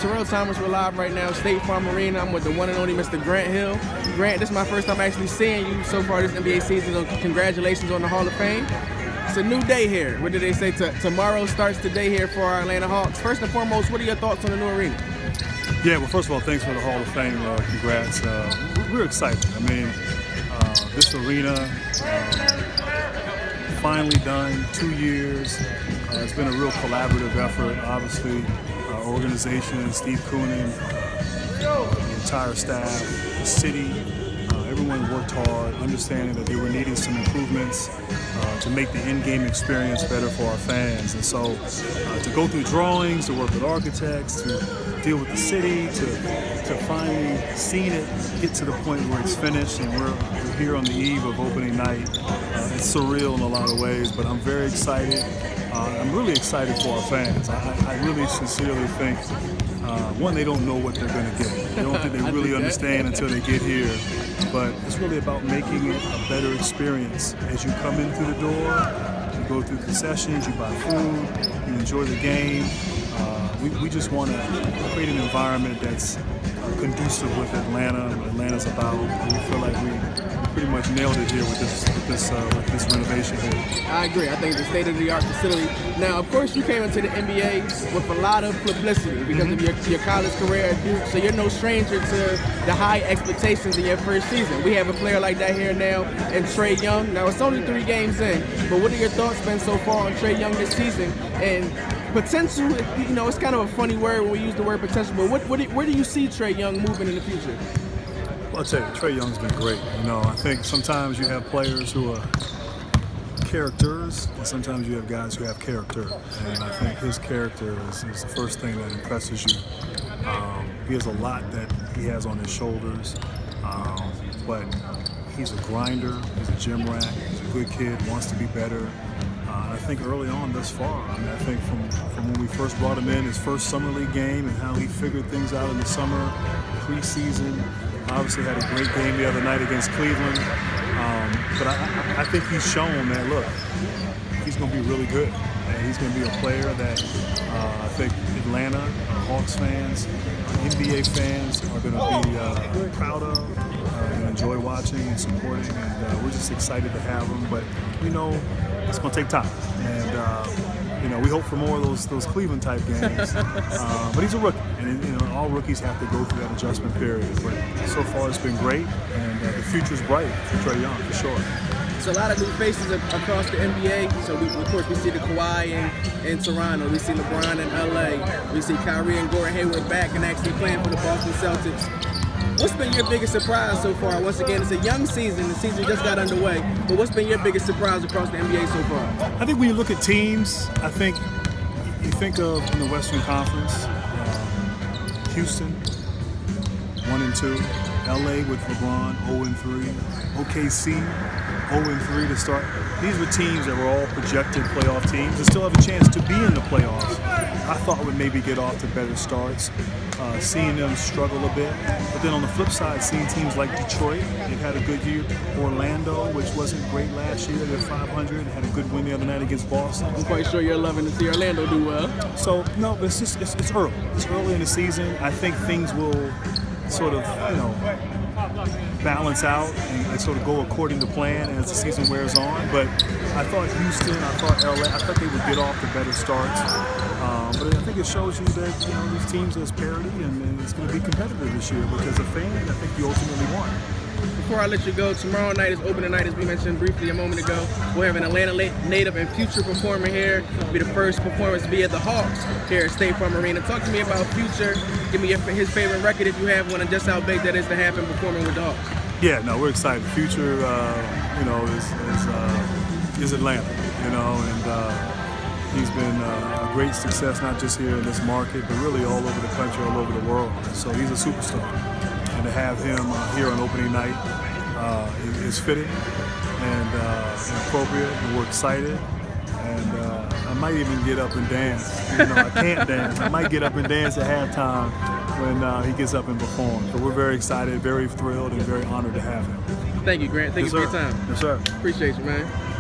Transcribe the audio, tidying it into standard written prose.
Terrell Thomas. We're live right now, State Farm Arena. I'm with the one and only Mr. Grant Hill. Grant, this is my first time actually seeing you so far this NBA season. So congratulations on the Hall of Fame. It's a new day here. What did they say? Tomorrow starts the day here for our Atlanta Hawks. First and foremost, what are your thoughts on the new arena? Yeah, well, first of all, thanks for the Hall of Fame. Congrats. We're excited. I mean, this arena, finally done, 2 years. It's been a real collaborative effort. Obviously, our organization, Steve Koonin, the entire staff, the city, everyone worked hard, understanding that they were needing some improvements to make the in-game experience better for our fans. And so to go through drawings, to work with architects, to deal with the city, to finally seeing it get to the point where it's finished and we're here on the eve of opening night. It's surreal in a lot of ways, but I'm very excited. I'm really excited for our fans. I really sincerely think, one, they don't know what they're going to get. They don't think they really understand until they get here. But it's really about making it a better experience. As you come in through the door, you go through concessions, you buy food, you enjoy the game. We just want to create an environment that's conducive with Atlanta, what Atlanta's about. We feel like we pretty much nailed it here with this renovation here. I agree. I think it's a state-of-the-art facility. Now, of course, you came into the NBA with a lot of publicity because of your college career at Duke, so you're no stranger to the high expectations in your first season. We have a player like that here now in Trae Young. Now, it's only 3 games in, but what are your thoughts been so far on Trae Young this season? And potential, you know, it's kind of a funny word when we use the word potential, but where do you see Trae Young moving in the future? Well, I'll tell you, Trae Young's been great. You know, I think sometimes you have players who are characters, and sometimes you have guys who have character. And I think his character is the first thing that impresses you. He has a lot that he has on his shoulders, but he's a grinder, he's a gym rat, he's a good kid, wants to be better. I think early on thus far, I mean, I think from when we first brought him in, his first summer league game and how he figured things out in the summer, preseason, obviously had a great game the other night against Cleveland. But I think he's shown that, look, he's going to be really good. And he's going to be a player that I think Atlanta, Hawks fans, NBA fans are going to be proud of and enjoy watching and supporting. And we're just excited to have him. But, you know, it's going to take time. And, you know, we hope for more of those Cleveland-type games. But he's a rookie. And, you know, all rookies have to go through that adjustment period. But so far it's been great. And the future's bright for Trae Young, for sure. So a lot of new faces across the NBA. So of course we see the Kawhi in Toronto. We see LeBron in LA. We see Kyrie and Gordon Hayward back and actually playing for the Boston Celtics. What's been your biggest surprise so far? Once again, it's a young season. The season just got underway. But what's been your biggest surprise across the NBA so far? I think when you look at teams, I think you think of in the Western Conference, Houston, 1-2. LA with LeBron, 0-3. OKC, 0-3 to start. These were teams that were all projected playoff teams and still have a chance to be in the playoffs. I thought would maybe get off to better starts, seeing them struggle a bit. But then on the flip side, seeing teams like Detroit, they've had a good year. Orlando, which wasn't great last year, they're 500, had a good win the other night against Boston. I'm quite sure you're loving to see Orlando do well. So, no, but it's early. It's early in the season. I think things will sort of, you know, balance out and sort of go according to plan as the season wears on. But I thought Houston, I thought LA, I thought they would get off to better starts. But I think it shows you that, you know, these teams has parity and it's going to be competitive this year because a fan, I think you ultimately won. Before I let you go, tomorrow night is opening night, as we mentioned briefly a moment ago. We'll have an Atlanta native and future performer here. It'll be the first performance via the Hawks here at State Farm Arena. Talk to me about Future. Give me his favorite record if you have one, and just how big that is to have him performing with the Hawks. Yeah, no, we're excited. Future, you know, is Atlanta, you know, and he's been a great success, not just here in this market, but really all over the country, all over the world. So he's a superstar. And to have him here on opening night is fitting and appropriate, and we're excited. And I might even get up and dance. Even though I can't dance, I might get up and dance at halftime when he gets up and performs. But we're very excited, very thrilled, and very honored to have him. Thank you, Grant. Thank you for your time. Yes, sir. Appreciate you, man.